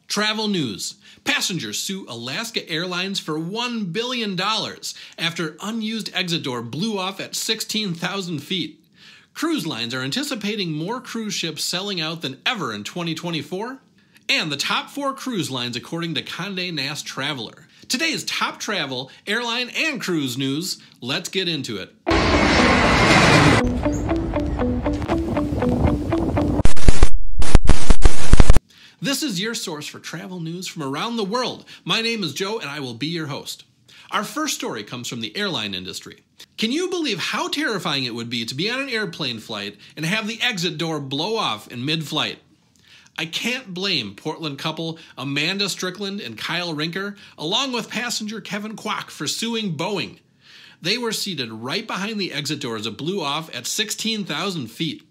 Travel news. Passengers sue Alaska Airlines for $1 billion after unused exit door blew off at 16,000 feet. Cruise lines are anticipating more cruise ships selling out than ever in 2024. And the top 4 cruise lines according to Condé Nast Traveler. Today's top travel, airline, and cruise news. Let's get into it. This is your source for travel news from around the world. My name is Joe, and I will be your host. Our first story comes from the airline industry. Can you believe how terrifying it would be to be on an airplane flight and have the exit door blow off in mid-flight? I can't blame Portland couple Amanda Strickland and Kyle Rinker, along with passenger Kevin Kwok, for suing Boeing. They were seated right behind the exit door as it blew off at 16,000 feet.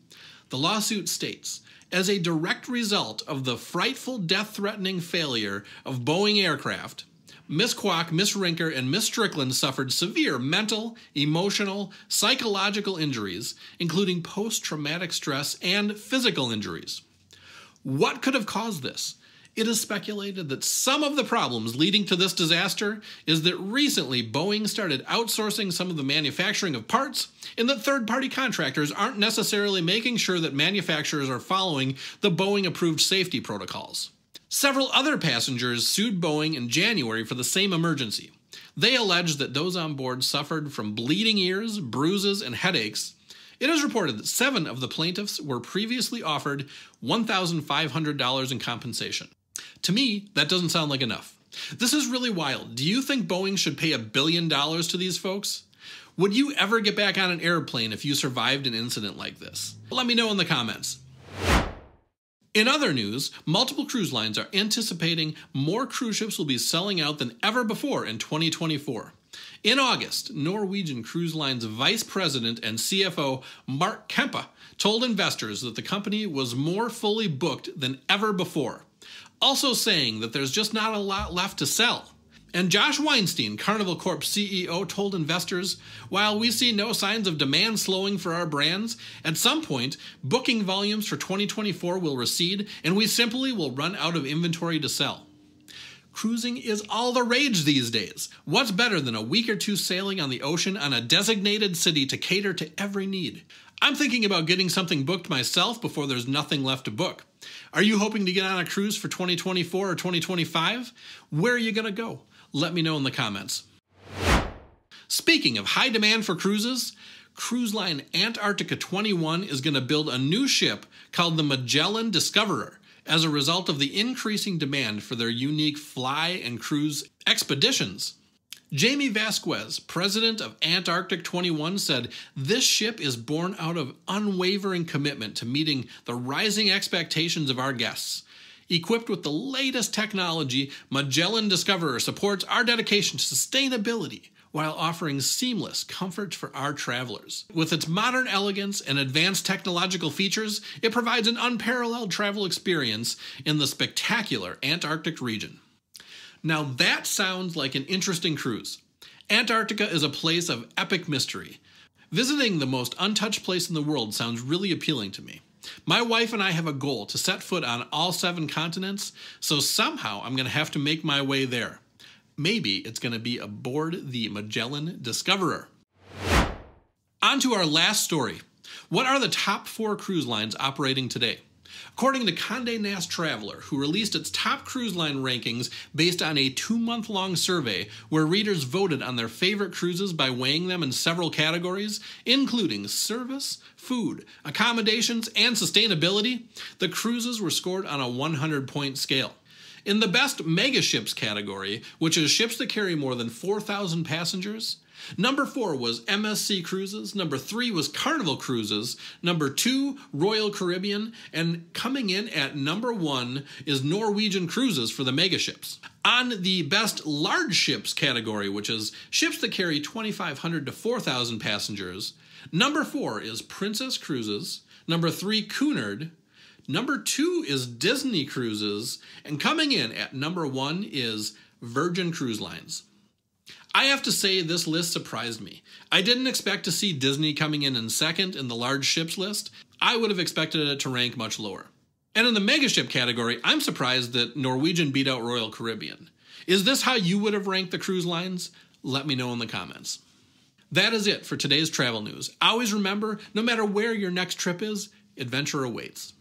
The lawsuit states, as a direct result of the frightful death-threatening failure of Boeing aircraft, Ms. Kwok, Ms. Rinker, and Ms. Strickland suffered severe mental, emotional, psychological injuries, including post-traumatic stress and physical injuries. What could have caused this? It is speculated that some of the problems leading to this disaster is that recently Boeing started outsourcing some of the manufacturing of parts, and that third-party contractors aren't necessarily making sure that manufacturers are following the Boeing-approved safety protocols. Several other passengers sued Boeing in January for the same emergency. They alleged that those on board suffered from bleeding ears, bruises, and headaches. It is reported that 7 of the plaintiffs were previously offered $1,500 in compensation. To me, that doesn't sound like enough. This is really wild. Do you think Boeing should pay $1 billion to these folks? Would you ever get back on an airplane if you survived an incident like this? Let me know in the comments. In other news, multiple cruise lines are anticipating more cruise ships will be selling out than ever before in 2024. In August, Norwegian Cruise Line's Vice President and CFO Mark Kempa told investors that the company was more fully booked than ever before, also saying that there's just not a lot left to sell. And Josh Weinstein, Carnival Corp CEO, told investors, while we see no signs of demand slowing for our brands, at some point, booking volumes for 2024 will recede, and we simply will run out of inventory to sell. Cruising is all the rage these days. What's better than a week or two sailing on the ocean on a designated city to cater to every need? I'm thinking about getting something booked myself before there's nothing left to book. Are you hoping to get on a cruise for 2024 or 2025? Where are you going to go? Let me know in the comments. Speaking of high demand for cruises, cruise line Antarctica 21 is going to build a new ship called the Magellan Discoverer as a result of the increasing demand for their unique fly and cruise expeditions. Jamie Vasquez, president of Antarctic 21, said, "This ship is born out of unwavering commitment to meeting the rising expectations of our guests. Equipped with the latest technology, Magellan Discoverer supports our dedication to sustainability while offering seamless comfort for our travelers. With its modern elegance and advanced technological features, it provides an unparalleled travel experience in the spectacular Antarctic region." Now that sounds like an interesting cruise. Antarctica is a place of epic mystery. Visiting the most untouched place in the world sounds really appealing to me. My wife and I have a goal to set foot on all 7 continents, so somehow I'm going to have to make my way there. Maybe it's going to be aboard the Magellan Discoverer. On to our last story. What are the top 4 cruise lines operating today? According to Condé Nast Traveler, who released its top cruise line rankings based on a 2-month-long survey where readers voted on their favorite cruises by weighing them in several categories, including service, food, accommodations, and sustainability, the cruises were scored on a 100-point scale. In the best mega ships category, which is ships that carry more than 4,000 passengers, number 4 was MSC Cruises, number 3 was Carnival Cruises, number 2, Royal Caribbean, and coming in at number 1 is Norwegian Cruises for the mega ships. On the best large ships category, which is ships that carry 2,500 to 4,000 passengers, number 4 is Princess Cruises, number 3 Cunard, number 2 is Disney Cruises, and coming in at number 1 is Virgin Cruise Lines. I have to say this list surprised me. I didn't expect to see Disney coming in second in the large ships list. I would have expected it to rank much lower. And in the megaship category, I'm surprised that Norwegian beat out Royal Caribbean. Is this how you would have ranked the cruise lines? Let me know in the comments. That is it for today's travel news. Always remember, no matter where your next trip is, adventure awaits.